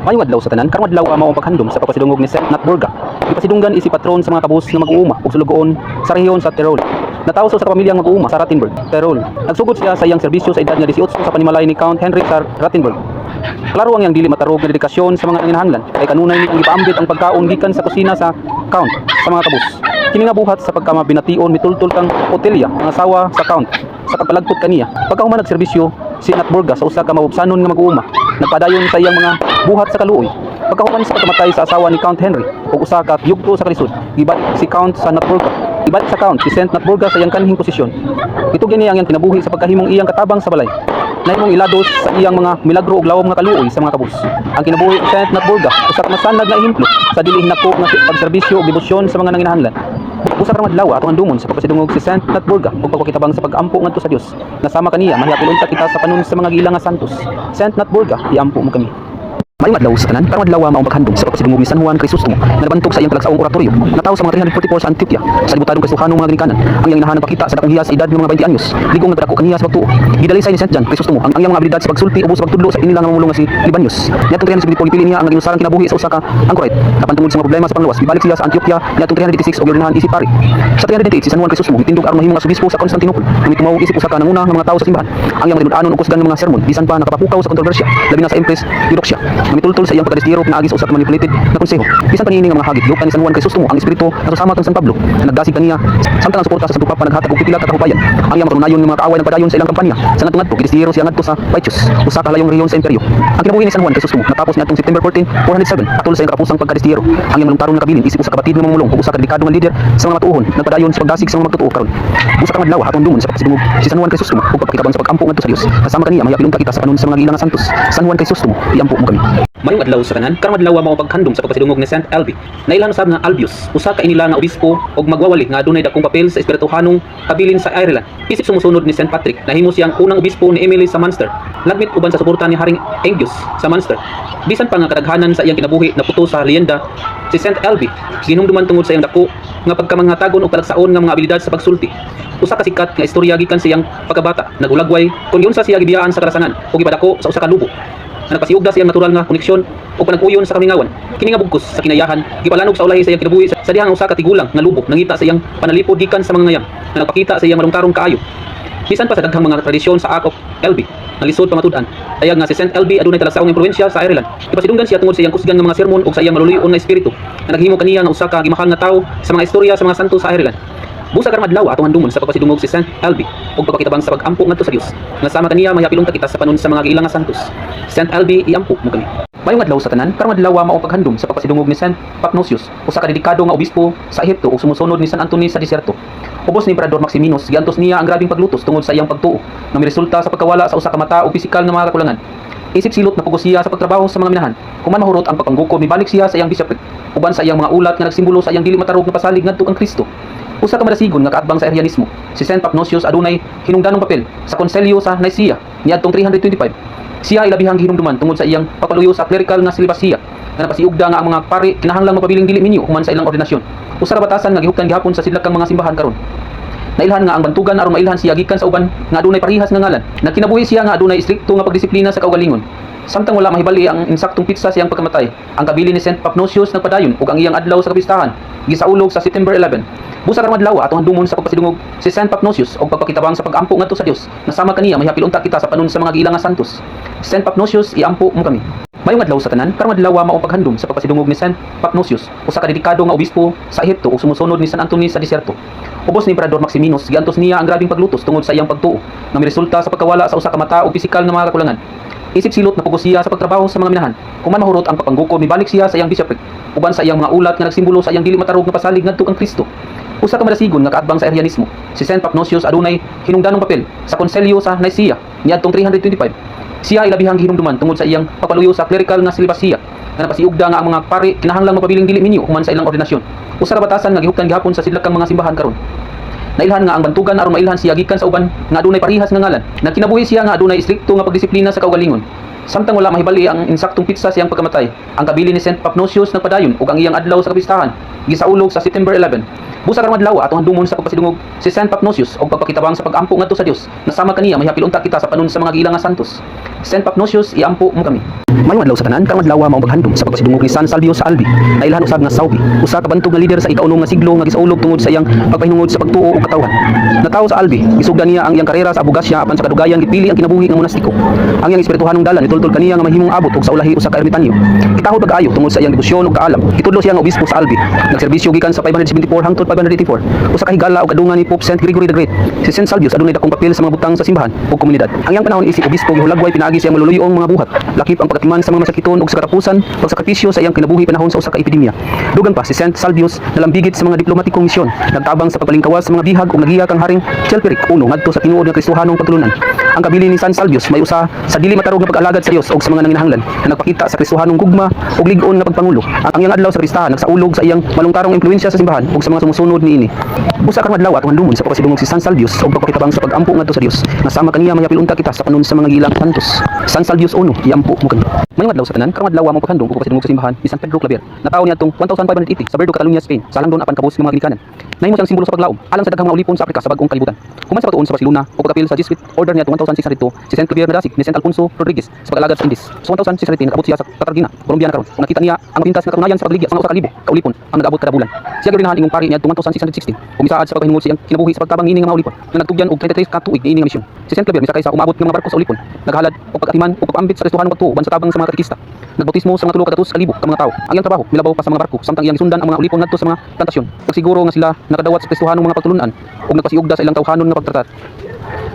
Mayong adlaw sa tanan, karong adlaw mao ang paghandom sa pagpasidungog ni Saint Natburga. Ipasidunggan isi patron sa mga kabus nga mag-uuma ug sulugoon sa rehiyon sa Tirol. Natawo sa pamilyang mag-uuma sa Rattenberg, Tirol. Nagsugod siya sa iyang serbisyo sa edad nga 18 sa panimalay ni Count Henry sa Rattenberg. Klaro ang iyang dili matarog nga dedikasyon sa mga nanginahanglan kay kanunay ni ang ipaambit ang pagkaon gikan sa kusina sa Count sa mga kabus. Kini nga buhat sa pagkamabination mitultol kang Otelia, ang asawa sa Count, sa pagpalagpot kaniya. Pagkahuman nagserbisyo si Natburga sa usa ka mabubsanon nga mag-uuma, nagpadayon sa iyang mga buhat sa kaluoy. Pagkahuman sa pagkamatay sa asawa ni Count Henry ug usa ka yugto sa kalisod, gibalik si Count sa Natburga. Ibalik sa Count si Saint Natburga sa iyang kanhing posisyon. Ito gini ang iyang kinabuhi sa pagkahimong iyang katabang sa balay. Nahimong ilados sa iyang mga milagro ug lawom nga kaluoy sa mga kabus. Ang kinabuhi ni Saint Natburga usa ka masanag nga ehemplo sa dili hinako nga pagserbisyo ug debosyon sa mga nanginahanglan. Usa karong adlaw atong andungon sa pagpasidungog si Saint Natburga ug pagpakitabang sa pag-ampo ngadto sa Dios. Nasama kaniya mahiyapil unta kita sa panun sa mga gilang nga santos. Saint Natburga, iampo mo kami. Mayong adlaw sa tanan, karong adlaw mao paghandom sa pagpasidungog ni San Juan Crisostomo nga nabantog sa iyang talagsaong oratoryo. Natawo sa mga 344 sa Antioquia sa libutadong Kristohanong mga ginikanan. Ang iyang inahanang pakita sa dakong hiya sa edad ng mga 20 anyos. Ligong nagpadako kaniya sa pagtuo. Gidalisay ni Saint John Crisostomo ang iyang mga abilidad sa pagsulti ubos sa pagtudlo sa inilang mamulong nga si Libanius. Niadtong 370 pili niya ang naging usarang kinabuhi sa usa ka angkoret. Napantungod sa mga problema sa panglawas, gibalik siya sa Antioquia niadtong 386 og giornahan isip pari. Sa 388 si San Juan Crisostomo gitindog aron mahimong asobispo sa Constantinople. Ngunit tumawag isip usa ka nanguna nga mga tawo sa simbahan. Ang iyang matinud-anon ug kusgan nga mga sermon bisan pa nakapapukaw sa kontrobersya labi na sa Empress Eudoxia. Mitultol sa iyang pagkadistiro na agis usab manipulated na konseho. Bisan panini nga mga hagit lukan ni San Juan Crisostomo ang espiritu nga susama kang San Pablo na nagdasig kaniya samtang ang suporta sa Santo Papa naghatag og pipila ka kahupayan. Ang iyang matunayon nga mga kaaway nagpadayon sa ilang kampanya. Sa ngadto-ngadto gidistiro siya ngadto sa Paitius, usa ka layong rehiyon sa imperyo. Ang kinabuhi ni San Juan Crisostomo natapos niadtong September 14, 407 atol sa iyang kapusang pagkadistiro. Ang iyang malungtaron nga kabilin isip usa ka batid nga mamulong ug usa ka dedikado nga leader sa mga matuohon nagpadayon sa pagdasig sa mga magtutuo karon. Usa ka adlaw atong dumon sa pagsidungog si San Juan Crisostomo ug pagpakitabang sa pag-ampo ngadto sa Dios. Kasama kaniya mahiyapil unta kita sa panun sa mga gilang nga santos. San Juan Crisostomo, iampo mo kami. Mayong adlaw sa tanan, karong adlaw mao paghandom sa pagpasidungog ni Saint Albi. Nailan sab nga Albius, usa ka inila nga obispo ug magwawali nga adunay dakong papel sa espirituhanong kabilin sa Ireland. Isip sumusunod ni Saint Patrick, nahimo siyang unang obispo ni Emily sa Munster. Lagmit uban sa suporta ni Haring Angus sa Munster. Bisan pa nga kadaghanan sa iyang kinabuhi naputo sa leyenda, si Saint Albi ginumduman tungod sa iyang dako nga pagkamangatagon og talagsaon nga mga abilidad sa pagsulti. Usa ka sikat nga istorya gikan sa iyang pagkabata, nagulagway kung giunsa siya gibiyaan sa karasanan ug gipadako sa usa ka lubo. Nagpasiugda sa iyang natural nga koneksyon o panag-uyon sa kamingawan. Kini nga bugkos sa kinayahan gipalanog sa ulahi sa iyang kinabuhi sa dihang usa ka tigulang nga lubok nangita sa iyang panalipod gikan sa mga ngayam na nagpakita sa iyang malungtarong kaayo. Bisan pa sa daghang mga tradisyon sa Act of Elby nga lisod pamatud-an. Tayag nga si Saint Elby adunay talagsaong impluwensya sa Ireland. Ipasidunggan siya tungod sa iyang kusgan nga mga sermon ug sa iyang maluluyon nga espiritu nga naghimo kaniya nga usa ka gimahal nga tawo sa mga istorya sa mga santo sa Ireland. Busa karong adlaw atong andumon sa pagpasidungog si Saint Albi ug pagpakitabang sa pag-ampo ngadto sa Dios. Nasama kaniya mahiyapil unta kita sa panun sa mga gilang nga santos. Saint Albi iampo mo kami. Mayong adlaw sa tanan, karong adlaw mao paghandom sa pagpasidungog ni Saint Papnosius, usa ka dedikado nga obispo sa Ehipto ug sumusunod ni San Anthony sa deserto. Ubos ni Emperador Maximinus, giantos niya ang grabing paglutos tungod sa iyang pagtuo nga miresulta sa pagkawala sa usa ka mata o pisikal nga mga kakulangan. Isip silot na pugos siya sa pagtrabaho sa mga minahan. Human mahurot ang pagpanggukod mibalik siya sa iyang bishopric uban sa iyang mga ulat nga nagsimbolo sa iyang dili matarog nga pasalig ngadto kang Kristo. Usa ka madasigon nga kaatbang sa Arianismo, si Saint Papnosius adunay hinungdanong papel sa konselyo sa Nicaea niadtong 325. Siya ay labihang gihinumduman tungod sa iyang papaluyo sa clerical nga silibasya nga napasiugda nga ang mga pari kinahanglang mapabiling dili minyo human sa ilang ordinasyon. Usa ra batasan nga gihuptan gihapon sa sidlakang mga simbahan karon. Nailhan nga ang bantugan aron mailhan siya gikan sa uban nga adunay parehas nga ngalan. Nagkinabuhi siya nga adunay istrikto nga pagdisiplina sa kaugalingon. Samtang wala mahibali ang insaktong pitsa siyang pagkamatay, ang kabilin ni Saint Papnosius nagpadayon ug ang iyang adlaw sa kapistahan gisaulog sa September 11. Busa karong adlaw atong dumon sa pagpasidungog si Saint Papnosius og pagpakitabang sa pag-ampo ngadto sa Dios. Nasama kaniya mahapil unta kita sa panon sa mga giilang nga santos. Saint Papnosius, iampo mo kami. Mayong adlaw sa tanan, karong adlaw mao paghandom sa pagpasidungog ni Saint Papnosius, usa ka dedikado nga obispo sa Ehipto ug sumusunod ni San Anthony sa deserto. Ubos ni Emperador Maximinus giantos niya ang grabing paglutos tungod sa iyang pagtuo nga miresulta sa pagkawala sa usa ka mata ug pisikal nga mga kakulangan. Isip silot na pugos siya sa pagtrabaho sa mga minahan. Kuman mahurot ang papanggukod mibalik siya sa iyang bishopric uban sa iyang mga ulat nga nagsimbolo sa iyang dili matarog nga pasalig ngadto kang Kristo. Usa ka madasigon nga kaatbang sa Arianismo, si Saint Papnosius adunay hinungdanong papel sa konselyo sa Nicaea niadtong 325. Siya ay labihang gihinumduman tungod sa iyang pagpaluyo sa clerical nga silibasya nga napasiugda nga ang mga pari kinahanglang mapabiling dili minyo human sa ilang ordinasyon. Usa ra batasan nga gihuptan gihapon sa sidlakang mga simbahan karon. Nailhan nga ang bantugan aron mailhan siya gikan sa uban nga adunay parihas nga ngalan. Nagkinabuhi siya nga adunay istrikto nga pagdisiplina sa kaugalingon. Samtang wala mahibali ang insaktong pitsa siyang pagkamatay, ang kabilin ni Saint Papnosius nagpadayon ug ang iyang adlaw sa kapistahan gisaulog sa September 11. Busa karong adlaw atong dumon sa pagpasidungog si Saint Papnosius og pagpakitabang sa pag-ampo ngadto sa Dios. Nasama kaniya mahapil unta kita sa panon sa mga giilang nga santos. Saint Papnosius, iampo mo kami. Mayong adlaw sa tanan, karong adlaw mao paghandom sa pagpasidungog ni San Salvio sa Albi. Nailhan usab nga Saubi, usa ka bantog nga lider sa ika-unong nga siglo nga gisaulog tungod sa iyang pagpahinungod sa pagtuo ug katawhan. Natawo sa Albi, gisugdan niya ang iyang karera sa abogasya apan sa kadugayan gipili ang kinabuhi nga monastiko. Ang iyang espirituhanong dalan itultol kaniya nga mahimong abot og sa ulahi usa ka ermitanyo. Kitahod pag-ayo tungod sa iyang debosyon ug kaalam. Kitudlo siya nga obispo sa Albi. Nagserbisyo gikan sa 574 hangtod 584. Usa ka higala og adungan ni Pope Saint Gregory the Great. Si Saint Salvius adunay dakong papel sa mga butang sa simbahan ug komunidad. Ang iyang panahon isip obispo gihulagway pinaagi siyang maluluyong mga buhat. Lakip ang pagkatiman sa mga masakiton ug sa katapusan, pagsakripisyo sa iyang kinabuhi panahon sa usa ka epidemya. Dugang pa si Saint Salvius nalambigit sa mga diplomatikong misyon, nagtabang sa pagpalingkawas sa mga bihag ug nagiya kang Haring Chilperic I ngadto sa tinuod nga Kristohanong pagtulunan. Ang kabilin ni San Salvius may usa sa dili matarog nga pag-alagad sa Dios ug sa mga nanginahanglan na nagpakita sa Kristohanong gugma ug lig-on nga pagpangulo. Ang iyang adlaw sa Kristahan nagsaulog sa iyang malungkarong impluwensya sa simbahan ug sa mga sumusunod niini. Busa karong adlaw atong handumon sa pagpasidungog si San Salvius ug pagpakitabang sa pag-ampo ngadto sa Dios. Nasama kaniya mahapil unta kita sa panon sa mga giilang santos. San Salvius I, iampo mo kami. Mayong adlaw sa tanan, karong adlaw mao paghandom ug pagpasidungog sa simbahan ni San Pedro Claver. Natawo niadtong 1580 sa Berdo, Catalunya, Spain. Salang doon apan kabus ng mga ginikanan. Nahimo siyang simbolo sa paglaom alang sa daghang mga ulipon sa Afrika sa bag-ong kalibutan. Human sa pagtuon sa Barcelona o pagapil sa Jesuit order niya 1602 si Saint Claver nadasig ni Saint Alfonso Rodriguez sa pag-alagad sa Indies. Sa 1610 nakabot siya sa Cartagena, Colombia karon. Kung nakita niya ang mapintas nga katunayan sa pagligya sa mga usa ka libo ka ulipon ang nag-abot kada bulan. Siya gibinahan ingong pari niadtong 1616. Kumisaad sa pagpahingod siyang kinabuhi sa pagtabang niini nga mga ulipon nga nagtugyan og 33 ka tuig niini nga misyon. Si Saint Claver misakay sa umabot ng mga barko sa ulipon, naghalad og pagatiman ug pagpaambit sa Kristohanong pagtuo uban sa tabang sa mga katekista. Nagbautismo sa mga 300,000 ka mga tao. Ang iyang trabaho milabaw pa sa mga barko samtang iyang gisundan ang mga ulipon ngadto sa mga plantasyon. Nagsiguro nga sila nakadawat sa Kristohanong mga pagtulunan ug nagpasiugda sa ilang tawhanon nga pagtratar.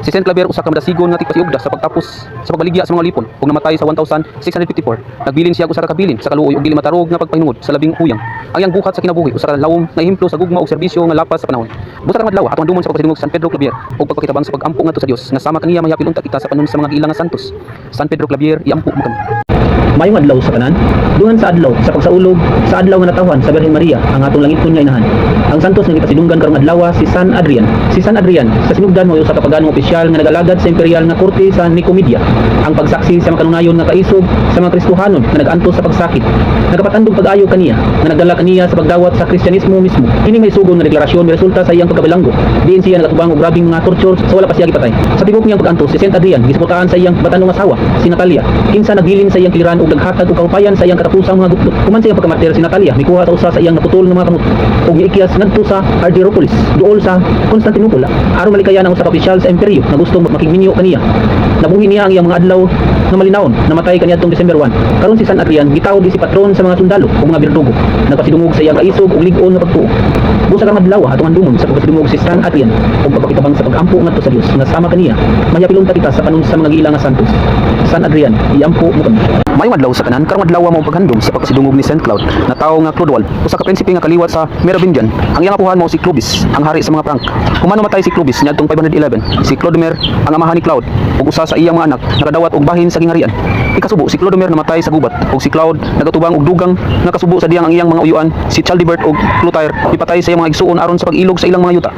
Si Saint Claver usa ka madasigon nga tigpasiugda sa pagtapos sa pagbaligya sa mga ulipon ug namatay sa 1654. Nagbilin siya og usa ka kabilin sa kaluoy ug dili matarog nga pagpahingod sa labing uyang. Ang iyang buhat sa kinabuhi usa ka lawom nga ehemplo sa gugma ug serbisyo nga lapas sa panahon. Busa karong adlaw atong dumon sa pagpasidungog sa San Pedro Claver ug pagpakitabang sa pag-ampo ngadto sa Dios nga sama kaniya mahapil unta kita sa panon sa mga giilang nga santos. San Pedro Claver, iampo mo kami. Mayong adlaw sa kanan, dungan sa adlaw sa pagsaulog sa adlaw nga natawhan sa Birhen Maria ang atong langiton nga inahan. Ang santos nga gipasidunggan karong adlaw si San Adrian. Si San Adrian sa sinugdan mo usa ka paganong opisyal nga nag-alagad sa imperial nga korte sa Nicomedia. Ang pagsaksi sa makanunayon nga kaisog sa mga Kristohanon nga nag-antos sa pagsakit. Nagapatandog pag-ayo kaniya nga nagdala kaniya sa pagdawat sa Kristyanismo mismo. Kini may sugong nga deklarasyon may resulta sa iyang pagkabilanggo. Diin siya nagatubang og grabing mga torture sa wala pa siya gipatay. Sa tibok niyang pag-antos si Saint Adrian gisputaan sa iyang batanong asawa si Natalia. Kinsa nagbilin sa iyang kiliran ug naghatag og kahupayan sa iyang katapusang mga gutlot. Human sa iyang pagkamater si Natalia mikuha ta usa sa iyang naputol nga mga kamot ug giikyas ngadto sa Argyropolis duol sa Constantinople aron malikayan ang usa ka opisyal sa imperyo na gustong makigminyo kaniya. Nabuhi niya ang iyang mga adlaw nga malinawon namatay kaniadtong December 1. Karon si San Adrian gitawag si patron sa mga sundalo ug mga birdugo. Nagpasidungog sa iyang kaisog ug lig-on nga pagtuo. Busa karong adlaw atong handumon sa pagpasidungog si San Adrian ug pagpakitabang sa pag-ampo ngadto sa Dios nga sama kaniya. Mahiyapilon ta kita sa panon sa mga giilang nga santos. San Adrian, iampo mo kami. Mayong adlaw sa kanan, karong adlaw mao paghandom sa pagpasidungog ni Saint Cloud na tawo nga Clodoald, usa ka prinsipe nga kaliwat sa Merovingian. Ang iyang apuhan mao si Clovis, ang hari sa mga Frank. Humano matay si Clovis niadtong 511. Si Clodomer ang amahan ni Cloud ug usa sa iyang mga anak nakadawat og bahin sa gingharian. Ikasubo si Clodomer namatay sa gubat ug si Cloud nagatubang og dugang nakasubo sa diyang ang iyang mga uyuan si Chaldebert ug Clotaire ipatay sa iyang mga igsuon aron sa pag-ilog sa ilang mga yuta.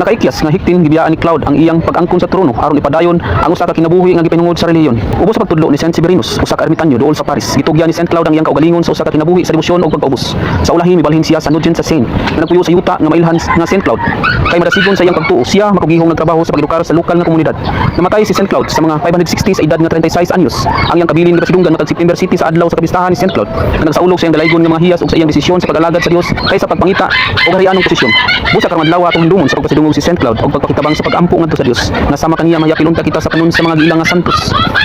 Nakaikyas nga hiktin gibiyaan ni Cloud ang iyang pag-angkon sa trono aron ipadayon ang usa ka kinabuhi nga gipahingod sa relihiyon. Ubos sa pagtudlo ni Saint Severinus, usa ka ermitanyo duol sa Paris. Gitugyan ni Saint Cloud ang iyang kaugalingon sa usa ka kinabuhi sa debosyon ug pagpaubos. Sa ulahi mibalhin siya sa Nugent sa Saint, nga nagpuyo sa yuta nga mailhan nga Saint Cloud. Kay madasigon sa iyang pagtuo, siya makugihong nagtrabaho sa pag-edukar sa lokal nga komunidad. Namatay si Saint Cloud sa mga 560 sa edad nga 36 anyos. Ang iyang kabilin nga pasidunggan matag September City sa adlaw sa kabistahan ni Saint Cloud. Nagsaulog sa iyang dalaygon nga mga hiyas ug sa iyang desisyon sa pag-alagad sa Dios kaysa pagpangita o harianong posisyon. Busa karong adlaw atong hindumon sa pagpasidungog si Saint Cloud ug pagpakitabang sa pag-ampo ngadto sa Dios. Nasama kaniya mayapilunta kita sa kanon sa mga giilang nga santos.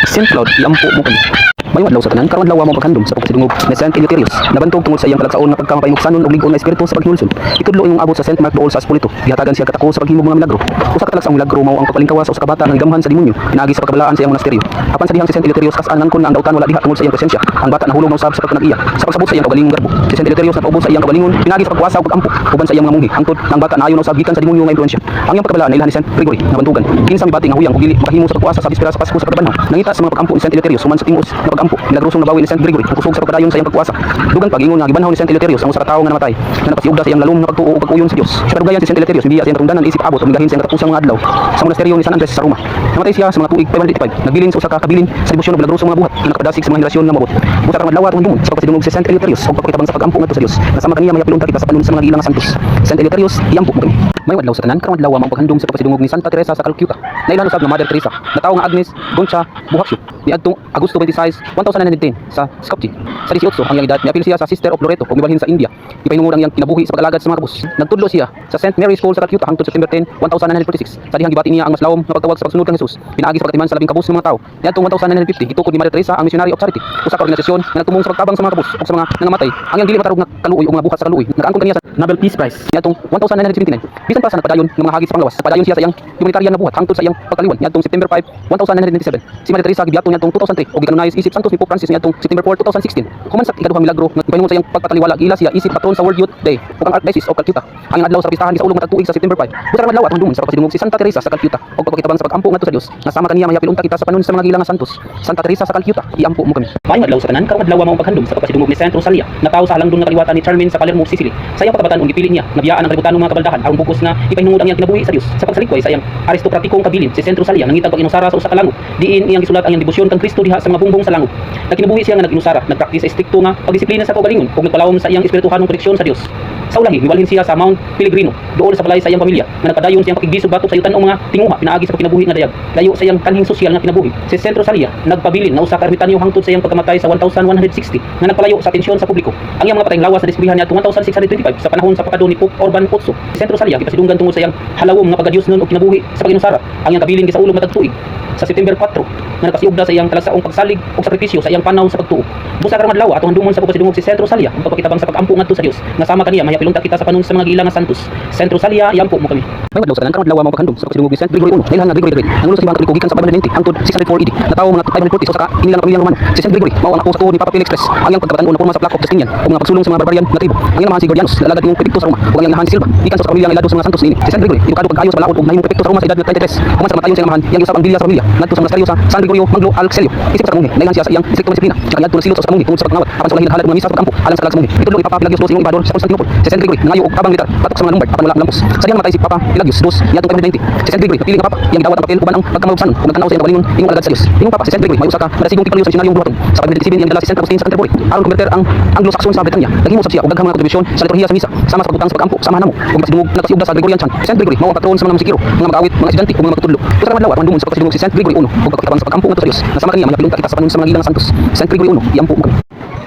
Saint Cloud, iampo mo kani. Mayong adlaw sa tanan, karong adlaw mo paghandom sa pagpasidungog ni Saint Eleutherius. Nabantog tungod sa iyang kalagsaon nga pagkamapayinuksanon ug lig-on nga espiritu sa paghimulson. Itudlo imong abot sa Saint Mark duol sa Aspolito. Gihatagan siya katako sa paghimog mga milagro. Usa ka talagsang milagro mao ang pagpalingkawas sa usa ka bata nga gigamhan sa demonyo pinaagi sa pagkabalaan sa iyang monasteryo. Apan sa dihang si Saint Eleutherius kas-an ngangkon nga ang dautan wala diha tungod sa iyang presensya. Ang bata nahulog mausab sa pagkanag-iya sa pagsabot sa iyang kaugalingong garbo. Si Saint Eleutherius napaubos sa iyang kaugalingon pinaagi sa pagkuwasa ug pag-ampo uban sa iyang mga munghi. Hangtod ang bata naayon usab gikan sa demonyo nga impluwensya. Ang iyang pagkabalaan nailhan ni Saint Gregory nga bantugan. Kinsa mibati nga huyang ug dili makahimo sa pagkuwasa sa bispera sa Pasko sa pagbanhaw. Nangita sa mga pag-ampo ni Saint Eleutherius human sa timuos nga pag-ampo milagrosong nabawi ni Saint Gregory ug kusog sa pagpadayon sa iyang pagkuwasa. Dugang pag-ingon nga gibanhaw ni Saint Eleutherius ang usa ka tawo nga namatay nga napasiugda sa iyang lalong nga pagtuo ug pag-uyon sa Dios. Sa kadugayan si Saint Eleutherius mibiya sa iyang katungdanan isip abot ug migahin sa iyang katapusang mga adlaw sa monasteryo ni San Andres sa Roma. Namatay siya sa mga tuig 585. Nagbilin sa usa ka kabilin sa debosyon ug milagrosong mga buhat nga nakapadasig sa mga henerasyon nga mabot. Busa karong adlaw atong hindumon sa pagpasidungog si Saint Eleutherius ug pagpakitabang sa pag-ampo ngadto sa Dios. Nasama kaniya mayapilunta kita sa panon sa mga giilang nga santos. Saint Eleutherius, iampo mo kami. Mayong adlaw sa tanan, karong adlaw mao paghandom sa pagpasidungog ni Santa Teresa sa Calcutta. Nailhan usab nga Mother Teresa, na tawo nga Agnes Concha Buhaksyo niadtong Agosto 26, 1910 sa Skopje. Sa 18 ang iyang edad niapil siya sa Sister of Loreto ug mibalhin sa India. Ipahingod ang iyang kinabuhi sa pag-alagad sa mga kabus. Nagtudlo siya sa St. Mary's School sa Calcutta hangtod September 10, 1946. Sa dihang gibati niya ang mas lawom nga pagtawag sa pagsunod kang Hesus. Pinaagi sa pagkatiman sa labing kabus ng mga tao. Niadtong 1950 gitukod ni Mother Teresa ang Missionary of Charity, usa ka organisasyon nga nagtumong sa pagtabang sa mga kabus ug sa mga nangamatay. Ang iyang dili matarog nga kaluoy o mga buhat sa kaluoy. Nakaangkon kaniya sa Nobel Peace Prize niadtong 1979. Bisan pa sa nagpadayon ng mga hagit sa panglawas. Nagpadayon siya sa iyang humanitarian nga buhat hangtod sa iyang pagkaliwan niadtong September 5, 1997. Si Mother Teresa gibiyato niadtong 2003 ug gikanonayos isip santos ni Pope Francis niadtong September 4, 2016. Human sa ikaduhang milagro nga gipahingon sa iyang pagpataliwala giila siya isip patron sa World Youth Day ug ang Archdiocese of Calcutta. Ang adlaw sa pistahan gisaulog matag tuig sa September 5. Busa karong adlaw atong hindumon sa pagpasidungog si Santa Teresa sa Calcutta ug pagpakitabang sa pag-ampo ngadto sa Dios. Nasama kaniya mayapilunta kita sa panon sa mga gilang nga santos. Santa Teresa sa Calcutta, iampo mo kami. Mayong adlaw sa tanan, karong adlaw mao paghandom sa pagpasidungog ni Saint Rosalia, na tawo sa halangdon nga kaliwatan ni Charlemagne sa Palermo, Sicily. Sa iyang pagkabatan ug gipili niya nabiyaan ang kalibutanong mga kabaldahan aron bukus nga ipahingud ang iyang kinabuhi sa Dios. Sa pagsalikway sa iyang aristokratikong kabilin, si Saint Rosalia nangitag pag-inusara sa usa ka langub. Diin iyang gisulat ang iyang debosyon kang Kristo diha sa mga bungbong sa langub. Nagkinabuhi siya nga nag-inusara, nagpraktis sa istrikto nga pagdisiplina sa kaugalingon ug nagpalawom sa iyang espirituhanong koneksyon sa Dios. Sa ulahi, mibalhin siya sa Mount Pellegrino, doon sa balay sa iyang pamilya, nga nagpadayon siyang pakigbisog batok sa yutan o mga tinguha, pinaagi sa pagkinabuhi nga dayag, layo sa iyang kanhing sosyal nga kinabuhi. Si Saint Rosalia, nagpabilin na usa ka ermitanyo hangtod sa iyang pagkamatay sa 1160, nga nagpalayo sa atensyon sa publiko. Ang iyang mga patayng lawas na disbrihan niya 1625 sa panahon sa pagkadto ni Pope Urban VIII. Si Saint Rosalia, gipasidunggan tungod sa iyang halawom nga pagadios nun o kinabuhi sa pag-inusara. Ang iyang kabilin gisaulog matag tuig sa September 4, nga nagpasiugda sa iyang talagsaong pagsalig o sakripisyo sa iyang panahon sa pagtuo. Busa karong adlaw atong handumon sa pagpasidungog si Saint Rosalia ug pagpakitabang sa pag-ampo ngadto sa Dios. Nasama kaniya mayapilunta kita sa panon sa mga giilang nga santos. Saint Rosalia, iampo mo kami. May adlaw sa tanan, karong adlaw mao paghandom sa pagpasidungog ni Saint Gregory I. Nailhan nga Gregory the Great. Nangulo sa ibang katoliko gikan sa 520 hangtod 604 AD. Natawo mga 540 sa inilang pamilyang Romano. Si Saint Gregory mao ang apo sa tuo ni Papa Felix III. Ang iyang pagkabatan una sa Plaque of Justinian ug mga pagsulong sa mga barbarian nga tribo. Ang iyang naman si Gordianus, lalagad ng prefecto sa Roma ug ang iyang nahan si Silva gikan sa pamilyang Ilados sa mga santos niini. Si Saint Gregory edukado pag-ayo sa balaod ug nahimong prefecto sa Roma sa edad nga 33. Human sa matayon sa iyang amahan, iyang usab ang bilya sa pamilya ngadto sa monasteryo sa San Gregorio Magno Alexelio. Isip sa kamungi, nailhan siya sa iyang istrikto disiplina. Nakayadto na silot sa kamungi tungod sa pagngawat apan sa ulahi halad ng misa sa pag-ampo alang sa kalag sa kamungi. Itudlo ni Papa Pelagius II iyong ibador sa Constantinople. Si Saint Gregory nangayo og tabang militar batok sa mga Lombard apan wala ang lampos. Sa diyang matay si Papa Pelagius II niadtong 520. Si Saint Gregory napili nga papa, iyang gidawat ang papel uban ang pagkamabuksan ug nagtanaw sa iyang kabalingon iyong alagad sa Dios. Iyong papa si Saint Gregory may usa ka madasigong tipalyo sa misionaryong buhaton. Sa 597 iyang dala si Saint Agustin sa Canterbury aron konverter ang Anglo-Saxon sa Britanya. Naghimo sab siya og daghang mga kontribusyon sa liturhiya sa misa sama sa pagbutang sa pag-ampo sa namo ug pasidungog nagpasiugda sa Gregorian chant. Si Saint Gregory mao ang patron sa mga musikero, mga mag-awit, mga estudyante ug mga magtutudlo. Usa ka madlaw atong handumon sa pagpasidungog si Saint Gregory I ug pagpakitabang sa pag-ampo ngadto sa Dios. Nasama kaniya mayapilunta kita sa panon sa mga gilang santos. Saint Gregory I, iampo mo kami.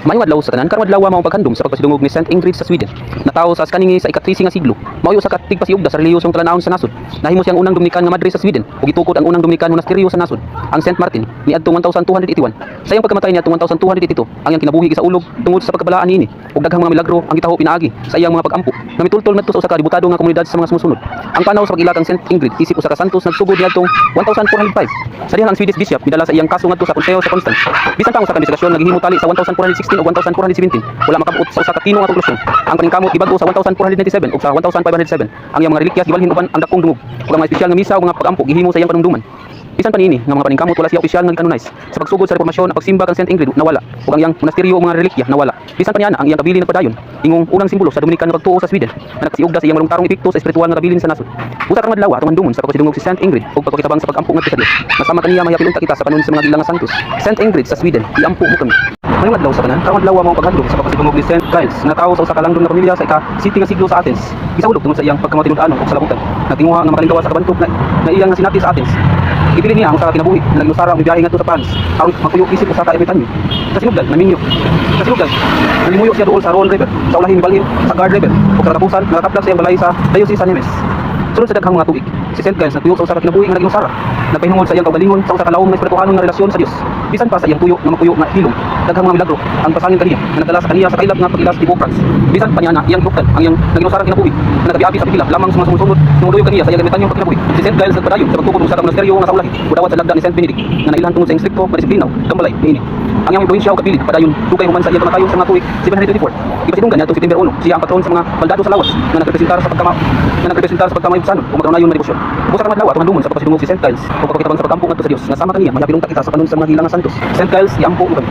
Mayong adlaw sa tanan, karong adlaw mao paghandom sa pagpasidungog ni Saint Ingrid sa Sweden. Natawo sa kaningi sa ika-13 nga siglo. Mao usa ka tigpasiugda sa relihiyosong talan-awon sa nasod. Nahimo siyang unang Dominican nga madre sa Sweden ug gitukod ang unang Dominican monasteryo sa nasod, ang Saint Martin, niadtong 1281. Sa iyang pagkamatay niadtong 1282, ang iyang kinabuhi gisaulog tungod sa pagkabalaan niini ug daghang mga milagro ang gitaho pinaagi sa iyang mga pag-ampo na mitultol ngadto sa usa ka dibutado nga komunidad sa mga sumusunod. Ang panaw sa pag-ilatang Saint Ingrid isip usa ka santos nagsugod niadtong 1405. Sa dihang ang Swedish bishop midala sa iyang kaso ngadto sa konseho sa Constance. Bisan pa ang usa ka investigasyon naghihimo tali sa 1416 ug 1417. Wala makabot sa usa ka tino nga konklusyon. Ang paningkamot gibago sa 1497 ug sa 1507. Ang iyang mga relikyas gibalhin uban ang dakong dungog ug ang mga espesyal nga misa ug mga pag-ampo gihimo sa iyang panumduman. Bisan pa niini nga mga paningkamot wala siya opisyal nga gikanonize sa pagsugod sa reformasyon ang pagsimba kang St. Ingrid nawala ug ang iyang monasteryo ug mga relikya nawala. Bisan pa niana ang iyang kabilin nagpadayon ingong unang simbolo sa Dominican nga pagtuo sa Sweden nga nakasiugda sa iyang marungtarong epekto sa espiritual nga kabilin sa nasod. Busa karong adlaw atong handumon sa pagsidungog si St. Ingrid ug pagpakitabang sa pag-ampo ngadto sa Dios. Masama kaniya mahiyapilunta kita sa kanon sa mga gilang nga santos. St. Ingrid sa Sweden, iampo mo kami. Ngayong adlaw sa tanan, karong adlaw mo paghandom sa pagpasidungog ni St. Giles nga tawo sa usa ka langdon nga pamilya sa ika-city nga siglo sa Athens. Gisaulog tungod sa iyang pagkamatinud-anon ug salabutan. Nagtinguha nga makalingawa sa kabantog na iyang nga sinati sa Athens. Ipili niya ang usa ka kinabuhi na naglusara ang biyahe ngadto sa France aron magpuyo isip usa ka ermitanyo. Sa sinugdan naminyo. Sa sinugdan nalimuyo siya duol sa Rhone River, sa ulahin balhin sa Gard River ug sa katapusan nakataplag sa iyang balay sa Diocese sa Nemes. Sunod sa daghang mga tuig, si St. Giles nagtuyo sa usa ka kinabuhi nga naglusara. Nagpahingod sa iyang kaugalingon sa usa ka lawom nga espirituhanon nga relasyon sa Dios. Bisan pa sa iyang tuyo nga magpuyo nga hilom, daghang mga milagro ang pasangin kaniya nga nagdala sa kaniya sa kailab nga pag-ilas ni Pope Francis. Bisan pa niya na iyang tuktan ang iyang naglusara kinabuhi nga nagabiabi sa pipila lamang sa mga sumusunod nga muduyo kaniya sa iyang ermitanyo pagkinabuhi. Si St. Giles nagpadayon sa pagtukod sa monasteryo nga sa ulahi udawat sa lagda ni St. Benedict nga nailan tungod sa instrikto nga disiplina gambalay niini. Ang iyang impluwensya ug kabilin padayon dugay human sa iyang kamatayon sa mga tuig 724. Ipasidunggan niya September 1 siya ang patron sa mga baldado sa lawas nga nagrepresentar sa pagkamayusanon ug magkaunayon nga negosyo. Busa karong adlaw atong handumon sa pagpasidungog si St. Giles ug pagpakitabang sa pag-ampo ngadto sa Dios nga sama kaniya mahiyapilunta kita sa kanon sa mga hilang nga santos. St. Giles iampo mo kami.